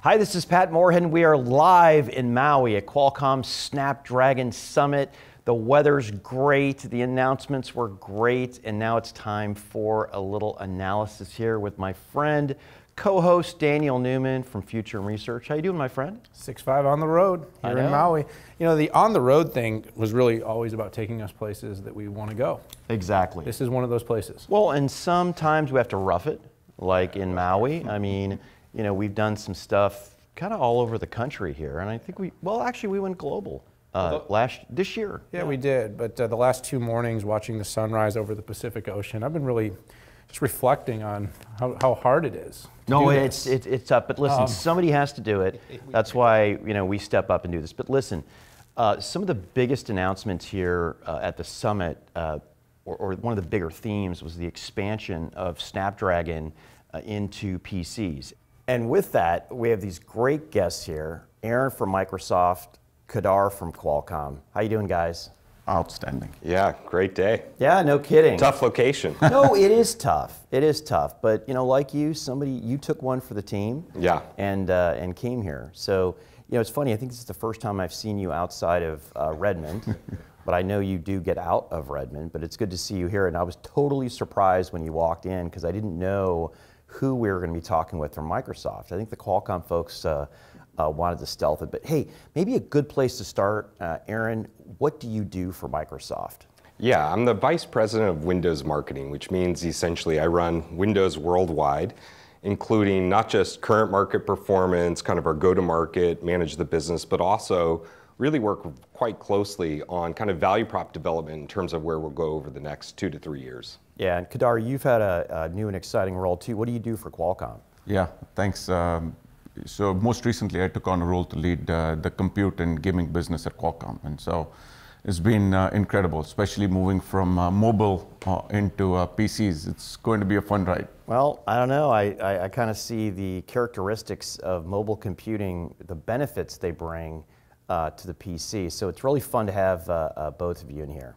Hi, this is Pat Moorhead, and we are live in Maui at Qualcomm Snapdragon Summit. The weather's great, the announcements were great, and now it's time for a little analysis here with my friend, co-host Daniel Newman from Future Research. How you doing, my friend? 6'5" on the road here in Maui. You know, the on the road thing was really always about taking us places that we want to go. Exactly. This is one of those places. Well, and sometimes we have to rough it, like in Maui. I mean, you know, we've done some stuff kind of all over the country here, and I think we went global this year. Yeah, we did, but the last 2 mornings watching the sunrise over the Pacific Ocean, I've been really just reflecting on how hard it is. No, it's tough, but listen, somebody has to do it. That's why, you know, we step up and do this. But listen, some of the biggest announcements here at the summit, or one of the bigger themes, was the expansion of Snapdragon into PCs. And with that, we have these great guests here, Aaron from Microsoft, Kedar from Qualcomm. How you doing, guys? Outstanding. Yeah, great day. Yeah, no kidding. Tough location. No, it is tough. It is tough. But you know, like you took one for the team. Yeah. And came here. So you know, it's funny. I think this is the first time I've seen you outside of Redmond. But I know you do get out of Redmond. But it's good to see you here. And I was totally surprised when you walked in because I didn't know who we were going to be talking with from Microsoft. I think the Qualcomm folks wanted to stealth it. But hey, maybe a good place to start, Aaron, what do you do for Microsoft? Yeah, I'm the Vice President of Windows Marketing, which means essentially I run Windows worldwide, including not just current market performance, kind of our go-to-market, manage the business, but also really work quite closely on kind of value prop development in terms of where we'll go over the next 2 to 3 years. Yeah, and Kedar, you've had a new and exciting role too. What do you do for Qualcomm? Yeah, thanks. So most recently I took on a role to lead the compute and gaming business at Qualcomm. And so it's been incredible, especially moving from mobile into PCs. It's going to be a fun ride. Well, I don't know. I kind of see the characteristics of mobile computing, the benefits they bring to the PC. So it's really fun to have both of you in here.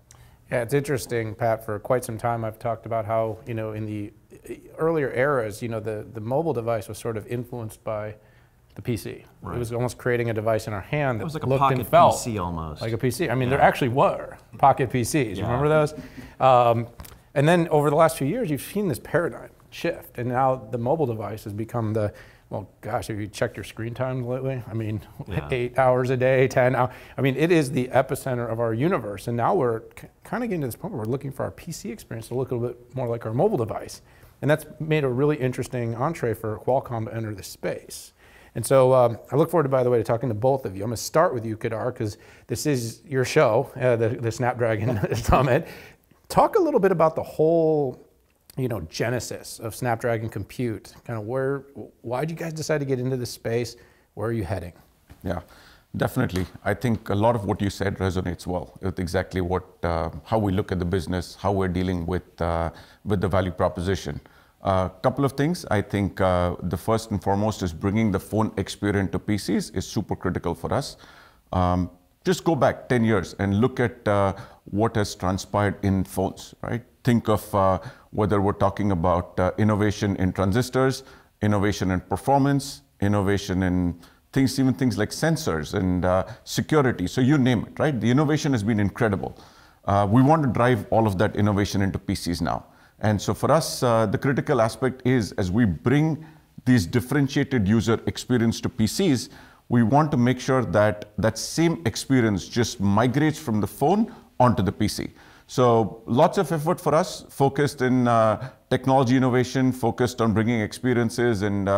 Yeah, it's interesting, Pat. For quite some time I've talked about how, you know, in the earlier eras, you know, the mobile device was sort of influenced by the PC. Right. It was almost creating a device in our hand that was like looked a pocket and felt PC almost. like a PC. I mean, there actually were pocket PCs. You remember those? And then over the last few years, you've seen this paradigm shift, and now the mobile device has become the, well, gosh, have you checked your screen time lately? I mean, 8 hours a day, 10 hours. I mean, it is the epicenter of our universe, and now we're kind of getting to this point where we're looking for our PC experience to look a little bit more like our mobile device. And that's made a really interesting entree for Qualcomm to enter this space. And so I look forward to, by the way, to talking to both of you. I'm going to start with you, Kedar, because this is your show, the Snapdragon Summit. Talk a little bit about the whole, you know, genesis of Snapdragon Compute. Kind of why did you guys decide to get into this space? Where are you heading? Yeah, definitely. I think a lot of what you said resonates well with exactly what, how we look at the business, how we're dealing with the value proposition. A couple of things. I think the first and foremost is bringing the phone experience to PCs is super critical for us. Just go back 10 years and look at what has transpired in phones, right? Think of whether we're talking about innovation in transistors, innovation in performance, innovation in things, even things like sensors and security. So you name it, right? The innovation has been incredible. We want to drive all of that innovation into PCs now. And so for us, the critical aspect is as we bring these differentiated user experience to PCs, we want to make sure that that same experience just migrates from the phone onto the PC. So lots of effort for us, focused in technology innovation, focused on bringing experiences and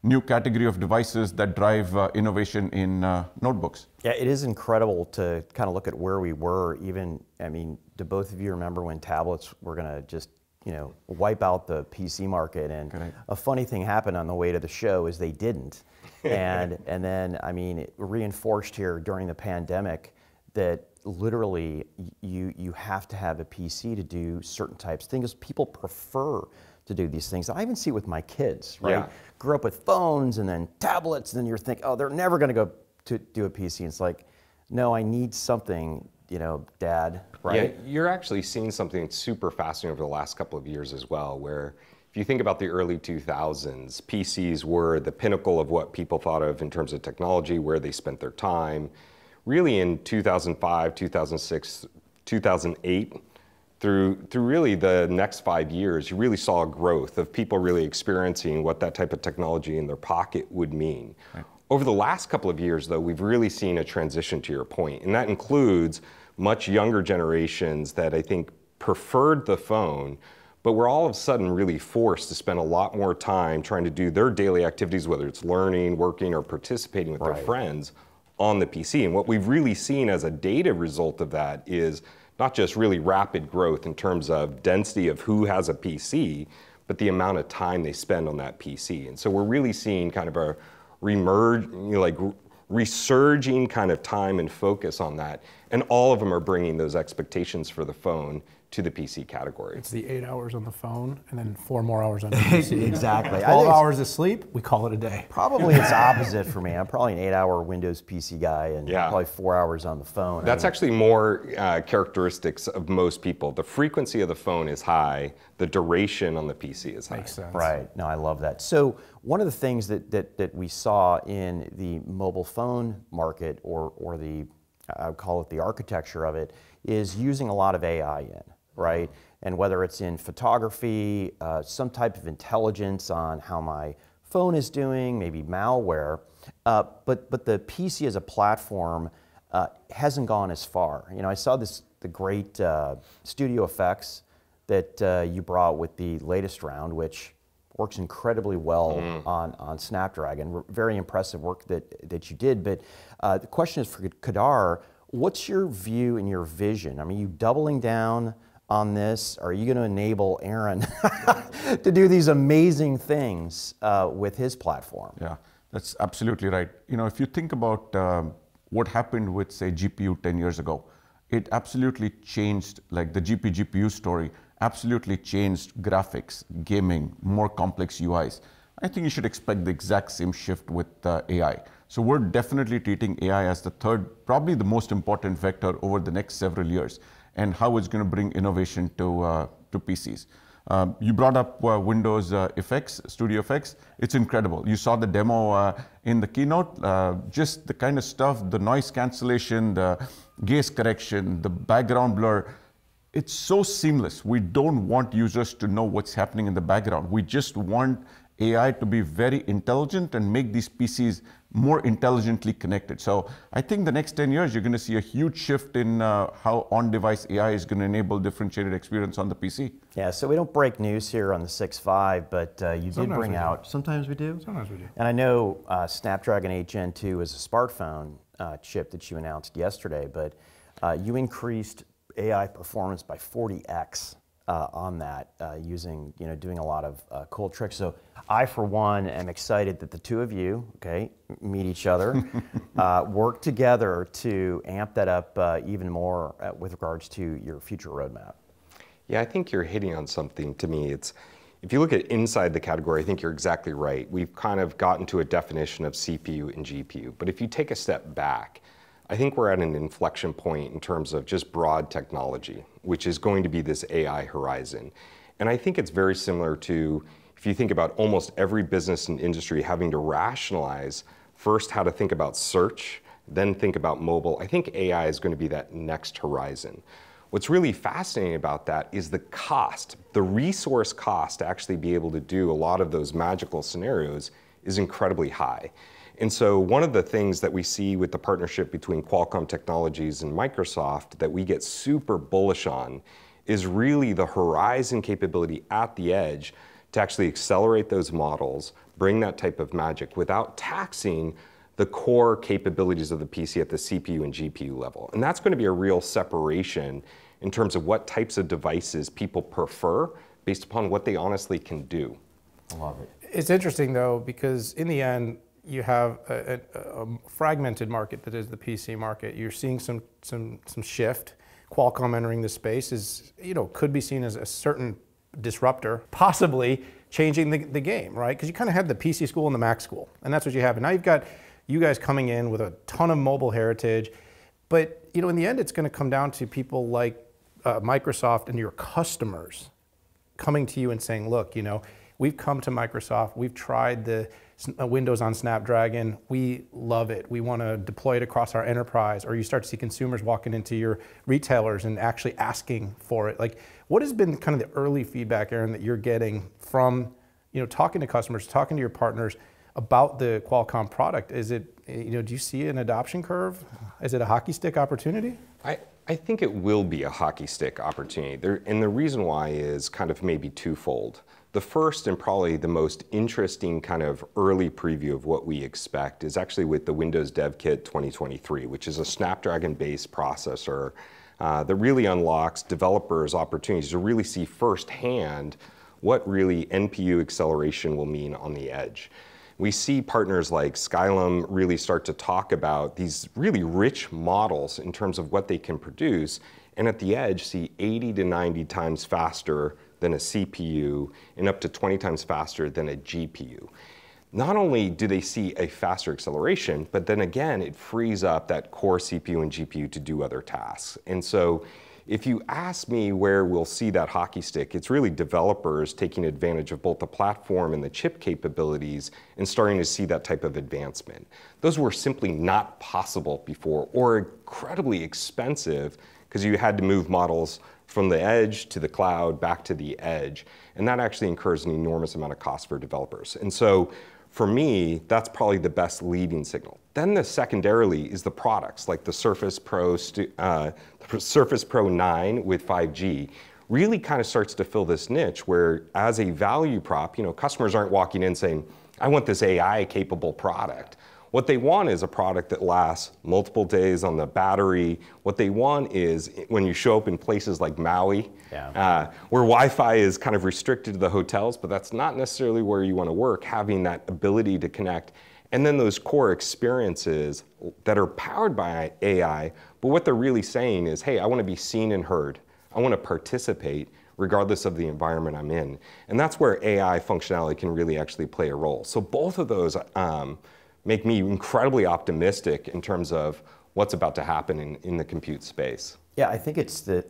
new category of devices that drive innovation in notebooks. Yeah, it is incredible to kind of look at where we were. Even, I mean, do both of you remember when tablets were going to just, you know, wipe out the PC market? And a funny thing happened on the way to the show is they didn't. And then, I mean, it reinforced here during the pandemic that literally you have to have a PC to do certain types of things. People prefer to do these things. I even see it with my kids, right? Yeah. Grew up with phones and then tablets, and then you're thinking, oh, they're never going to go to do a PC. And it's like, no, I need something dad, right? Yeah, you're actually seeing something super fascinating over the last couple of years as well, where if you think about the early 2000s, PCs were the pinnacle of what people thought of in terms of technology, where they spent their time. Really in 2005, 2006, 2008, through really the next 5 years, you really saw a growth of people really experiencing what that type of technology in their pocket would mean. Right. Over the last couple of years, though, we've really seen a transition, to your point, and that includes much younger generations that I think preferred the phone, but were all of a sudden really forced to spend a lot more time trying to do their daily activities, whether it's learning, working, or participating with their friends on the PC. And what we've really seen as a data result of that is not just really rapid growth in terms of density of who has a PC, but the amount of time they spend on that PC. And so we're really seeing kind of a resurging kind of time and focus on that. And all of them are bringing those expectations for the phone to the PC category. It's the 8 hours on the phone and then 4 more hours on the PC. Exactly. 12 hours of sleep, we call it a day. Probably it's opposite for me. I'm probably an 8-hour Windows PC guy and probably 4 hours on the phone. That's actually more characteristics of most people. The frequency of the phone is high, the duration on the PC is high. Makes sense. Right, no, I love that. So one of the things that we saw in the mobile phone market, or the, I would call it the architecture of it, is using a lot of AI in, right? And whether it's in photography, some type of intelligence on how my phone is doing, maybe malware, but the PC as a platform hasn't gone as far. I saw the great studio effects that you brought with the latest round, which works incredibly well on Snapdragon. Very impressive work that you did. But the question is for Kedar, what's your view and your vision? I mean, you doubling down on this? Are you going to enable Aaron to do these amazing things with his platform? Yeah, that's absolutely right. If you think about what happened with, say, GPU 10 years ago, it absolutely changed, like the GPU story, absolutely changed graphics, gaming, more complex UIs. I think you should expect the exact same shift with AI. So we're definitely treating AI as the third, probably the most important vector over the next several years, and how it's going to bring innovation to PCs. You brought up Windows effects, Studio Effects. It's incredible. You saw the demo in the keynote, just the kind of stuff, the noise cancellation, the gaze correction, the background blur. It's so seamless. We don't want users to know what's happening in the background. We just want AI to be very intelligent and make these PCs more intelligently connected. So I think the next 10 years, you're going to see a huge shift in how on-device AI is going to enable differentiated experience on the PC. Yeah, so we don't break news here on the 6.5, but you did bring out... Sometimes we do? Sometimes we do. And I know Snapdragon 8 Gen 2 is a smartphone chip that you announced yesterday, but you increased AI performance by 40x on that, doing a lot of cool tricks. So I, for one, am excited that the two of you, meet each other, work together to amp that up even more with regards to your future roadmap. Yeah, I think you're hitting on something. To me, if you look at inside the category, I think you're exactly right. We've kind of gotten to a definition of CPU and GPU. But if you take a step back, I think we're at an inflection point in terms of just broad technology, which is going to be this AI horizon. And I think it's very similar to, if you think about almost every business and industry having to rationalize first how to think about search, then think about mobile. I think AI is going to be that next horizon. What's really fascinating about that is the cost, the resource cost to actually be able to do a lot of those magical scenarios is incredibly high. And so one of the things that we see with the partnership between Qualcomm Technologies and Microsoft that we get super bullish on is really the horizon capability at the edge to actually accelerate those models, bring that type of magic without taxing the core capabilities of the PC at the CPU and GPU level. And that's going to be a real separation in terms of what types of devices people prefer based upon what they honestly can do. I love it. It's interesting, though, because in the end, you have a fragmented market that is the PC market. You're seeing some shift. Qualcomm entering the space is, could be seen as a certain disruptor, possibly changing the game, right? Because you kind of had the PC school and the Mac school, and that's what you have. And now you've got you guys coming in with a ton of mobile heritage. But in the end, it's going to come down to people like Microsoft and your customers coming to you and saying, look, we've come to Microsoft, we've tried the Windows on Snapdragon, we love it, we want to deploy it across our enterprise. Or you start to see consumers walking into your retailers and actually asking for it. Like, what has been kind of the early feedback, Aaron, that you're getting from talking to customers, talking to your partners about the Qualcomm product? Is it, do you see an adoption curve? Is it a hockey stick opportunity? I think it will be a hockey stick opportunity. And the reason why is kind of maybe twofold. The first and probably the most interesting kind of early preview of what we expect is actually with the Windows Dev Kit 2023, which is a Snapdragon-based processor that really unlocks developers' opportunities to really see firsthand what really NPU acceleration will mean on the edge. We see partners like Skylum really start to talk about these really rich models in terms of what they can produce, and at the edge see 80 to 90 times faster than a CPU and up to 20 times faster than a GPU. Not only do they see a faster acceleration, but then again, it frees up that core CPU and GPU to do other tasks. And so if you ask me where we'll see that hockey stick, it's really developers taking advantage of both the platform and the chip capabilities and starting to see that type of advancement. Those were simply not possible before, or incredibly expensive because you had to move models from the edge to the cloud back to the edge. And that actually incurs an enormous amount of cost for developers. And so for me, that's probably the best leading signal. Then secondarily is the products like the Surface Pro 9 with 5G really kind of starts to fill this niche where as a value prop, customers aren't walking in saying, I want this AI capable product. What they want is a product that lasts multiple days on the battery. What they want is when you show up in places like Maui, where Wi-Fi is kind of restricted to the hotels, but that's not necessarily where you want to work, having that ability to connect. And then those core experiences that are powered by AI, but what they're really saying is, hey, I want to be seen and heard. I want to participate regardless of the environment I'm in. And that's where AI functionality can really actually play a role. So both of those make me incredibly optimistic in terms of what's about to happen in the compute space. Yeah, I think it's the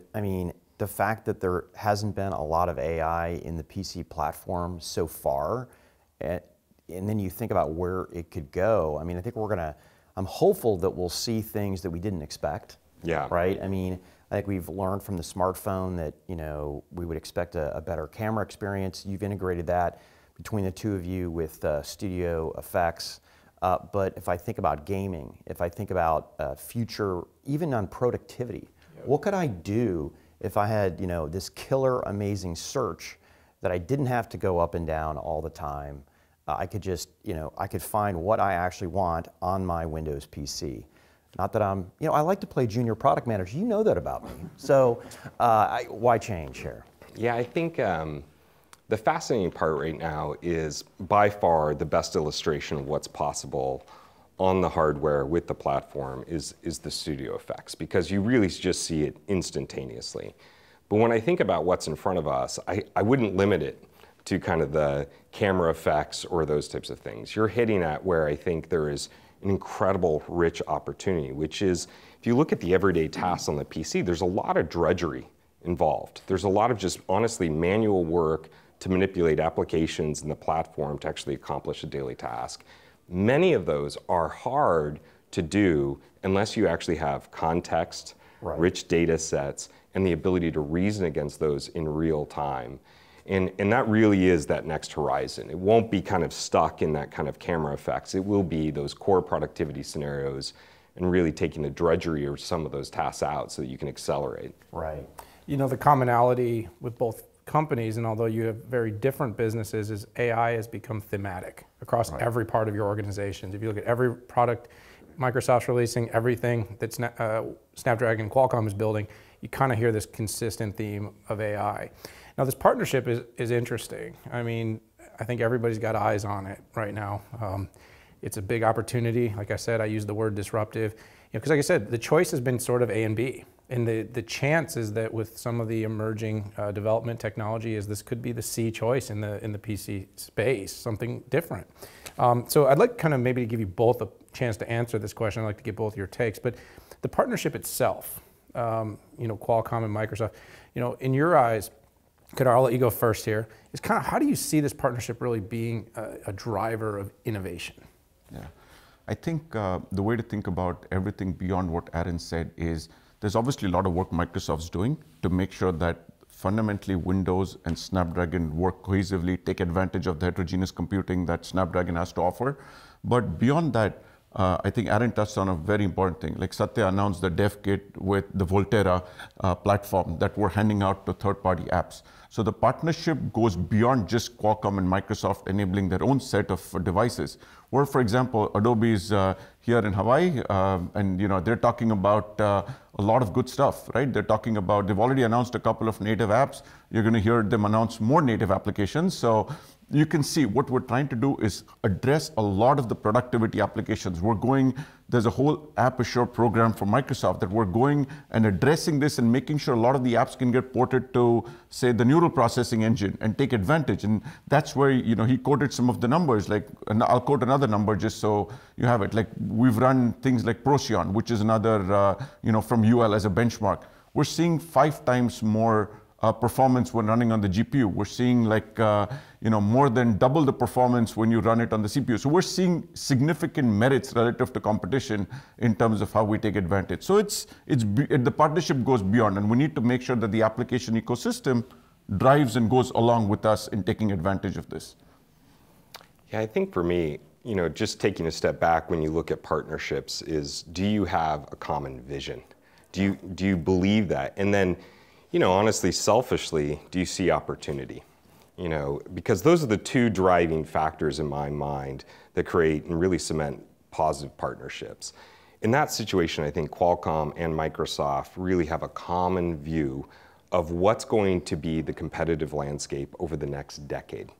fact that there hasn't been a lot of AI in the PC platform so far, and then you think about where it could go. I mean, I think I'm hopeful that we'll see things that we didn't expect. Yeah. Right? I mean, I think we've learned from the smartphone that, we would expect a better camera experience. You've integrated that between the two of you with studio effects. But if I think about gaming, if I think about future, even on productivity, what could I do if I had, this killer, amazing search that I didn't have to go up and down all the time? I could just, I could find what I actually want on my Windows PC. Not that I'm, I like to play junior product manager. You know that about me. So why change here? Yeah, I think the fascinating part right now is by far the best illustration of what's possible on the hardware with the platform is the studio effects, because you really just see it instantaneously. But when I think about what's in front of us, I wouldn't limit it to kind of the camera effects or those types of things. You're hitting at where I think there is an incredible rich opportunity, which is if you look at the everyday tasks on the PC, there's a lot of drudgery involved. There's a lot of just honestly manual work to manipulate applications in the platform to actually accomplish a daily task. Many of those are hard to do unless you actually have context, rich data sets, and the ability to reason against those in real time. And that really is that next horizon. It won't be kind of stuck in that kind of camera effects. It will be those core productivity scenarios and really taking the drudgery or some of those tasks out so that you can accelerate. Right. The commonality with both companies, and although you have very different businesses, is AI has become thematic across every part of your organizations. If you look at every product Microsoft's releasing, everything that Snapdragon Qualcomm is building, you kind of hear this consistent theme of AI. Now this partnership is interesting. I mean, I think everybody's got eyes on it right now. It's a big opportunity. Like I said, I use the word disruptive, because like I said, the choice has been sort of A and B. And the chance is that with some of the emerging development technology is this could be the C choice in the PC space, something different. So I'd like kind of maybe to give you both a chance to answer this question. I'd like to get both your takes. But The partnership itself, Qualcomm and Microsoft, in your eyes, Kedar, I'll let you go first here, is kind of how do you see this partnership really being a driver of innovation? Yeah, I think the way to think about everything beyond what Aaron said is there's obviously a lot of work Microsoft's doing to make sure that fundamentally Windows and Snapdragon work cohesively, take advantage of the heterogeneous computing that Snapdragon has to offer. But beyond that, I think Aaron touched on a very important thing. Like Satya announced the dev kit with the Volterra platform that we're handing out to third-party apps. So the partnership goes beyond just Qualcomm and Microsoft enabling their own set of devices. Where, for example, Adobe is here in Hawaii, and they're talking about a lot of good stuff, right? They're talking about, they've already announced a couple of native apps. You're going to hear them announce more native applications. So you can see what we're trying to do is address a lot of the productivity applications. There's a whole App Assure program for Microsoft that we're going and addressing this and making sure a lot of the apps can get ported to, say, the neural processing engine and take advantage. And that's where, he quoted some of the numbers, and I'll quote another number just so you have it. Like we've run things like Procyon, which is another, from UL as a benchmark. We're seeing 5 times more performance when running on the GPU. We're seeing more than double the performance when you run it on the CPU. So we're seeing significant merits relative to competition in terms of how we take advantage. So the partnership goes beyond, and we need to make sure that the application ecosystem drives and goes along with us in taking advantage of this. Yeah, I think for me, just taking a step back when you look at partnerships is, do you have a common vision? Do you believe that? And then, honestly, selfishly, do you see opportunity? Because those are the 2 driving factors in my mind that create and really cement positive partnerships. In that situation, I think Qualcomm and Microsoft really have a common view of what's going to be the competitive landscape over the next decade.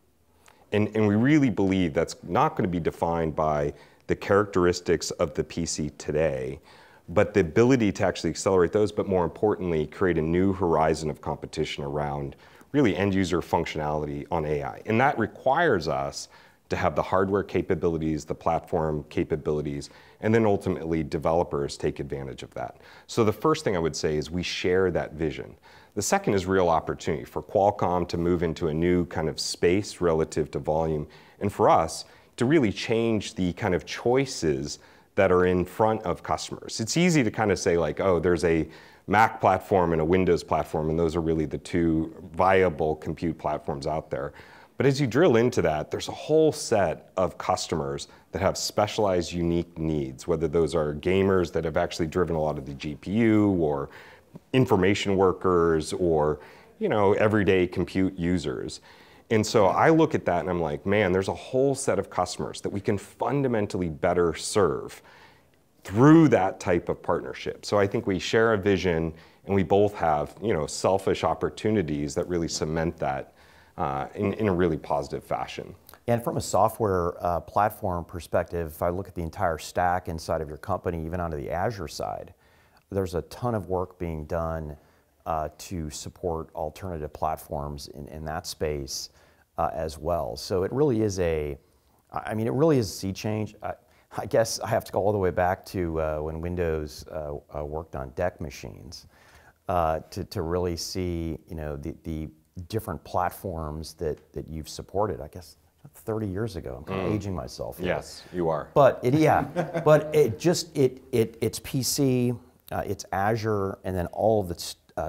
And we really believe that's not going to be defined by the characteristics of the PC today, but the ability to actually accelerate those, but more importantly, create a new horizon of competition around really end user functionality on AI. And that requires us to have the hardware capabilities, the platform capabilities, and then ultimately developers take advantage of that. So the first thing I would say is we share that vision. The second is real opportunity for Qualcomm to move into a new kind of space relative to volume, and for us to really change the kind of choices that are in front of customers. It's easy to kind of say like, oh, there's a Mac platform and a Windows platform, and those are really the 2 viable compute platforms out there. But as you drill into that, there's a whole set of customers that have specialized, unique needs, whether those are gamers that have actually driven a lot of the GPU, or information workers, or everyday compute users. And so I look at that and I'm like, man, there's a whole set of customers that we can fundamentally better serve through that type of partnership. So I think we share a vision, and we both have, selfish opportunities that really cement that in a really positive fashion. And from a software platform perspective, if I look at the entire stack inside of your company, even onto the Azure side, there's a ton of work being done to support alternative platforms in that space as well. So it really is it really is a sea change. I guess I have to go all the way back to when Windows worked on DEC machines to really see the different platforms that you've supported. I guess 30 years ago. I'm kind of aging myself here. Yes, you are. But it's PC, it's Azure, and then all of the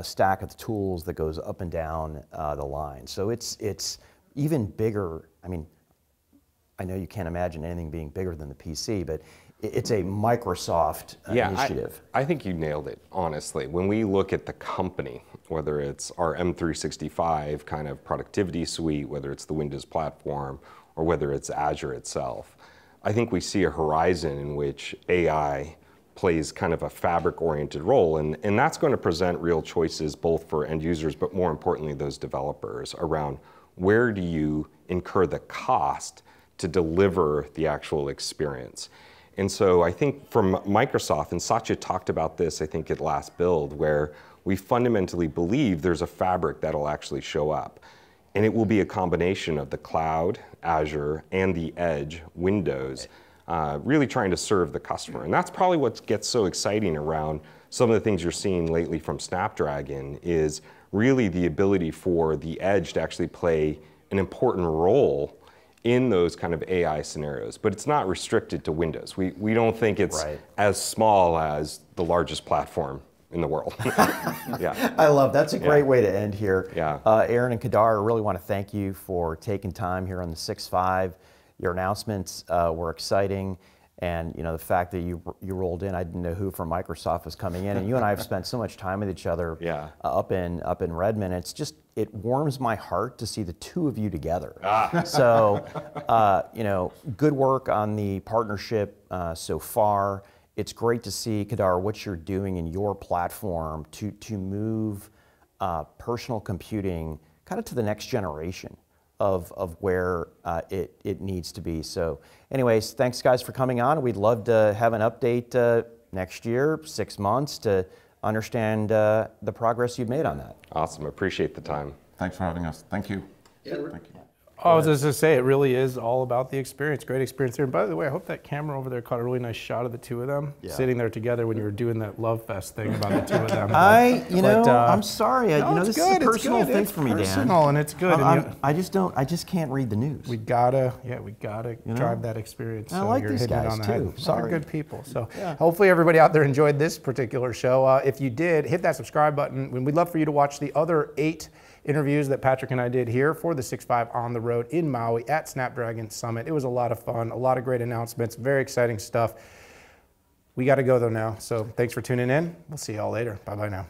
stack of the tools that goes up and down the line. So it's even bigger. I know you can't imagine anything being bigger than the PC, but it's a Microsoft initiative. I think you nailed it, honestly. When we look at the company, whether it's our M365 kind of productivity suite, whether it's the Windows platform, or whether it's Azure itself, I think we see a horizon in which AI plays kind of a fabric-oriented role, and that's going to present real choices both for end users, but more importantly, those developers around where do you incur the cost to deliver the actual experience. And so I think from Microsoft, and Satya talked about this, I think at last build, where we fundamentally believe there's a fabric that'll actually show up. And it will be a combination of the cloud, Azure, and the edge, Windows, really trying to serve the customer. And that's probably what gets so exciting around some of the things you're seeing lately from Snapdragon is really the ability for the edge to actually play an important role in those kind of AI scenarios. But it's not restricted to Windows. We don't think it's as small as the largest platform in the world. Yeah. I love that's a great way to end here. Yeah. Aaron and Kedar, I really want to thank you for taking time here on the 6.5. Your announcements were exciting, and the fact that you rolled in, I didn't know who from Microsoft was coming in, and you and I have spent so much time with each other up in Redmond. It warms my heart to see the two of you together. So good work on the partnership so far. It's great to see, Kedar, what you're doing in your platform to move personal computing kind of to the next generation of where it needs to be. So anyways, thanks guys for coming on. We'd love to have an update next year, 6 months, to understand the progress you've made on that. Awesome, appreciate the time. Thanks for having us. Thank you. Thank you. I was just going to say, it really is all about the experience. Great experience there. And by the way, I hope that camera over there caught a really nice shot of the two of them sitting there together when you were doing that love fest thing about the two of them. I'm sorry. This is a personal thing for me, Dan. It's personal, and it's good. I just can't read the news. We gotta drive that experience. I like these guys too. Sorry, good people. So hopefully everybody out there enjoyed this particular show. If you did, hit that subscribe button. We'd love for you to watch the other 8 interviews that Patrick and I did here for the 6.5 on the road in Maui at Snapdragon Summit. It was a lot of fun, a lot of great announcements, very exciting stuff. We got to go though now. So thanks for tuning in. We'll see y'all later. Bye-bye now.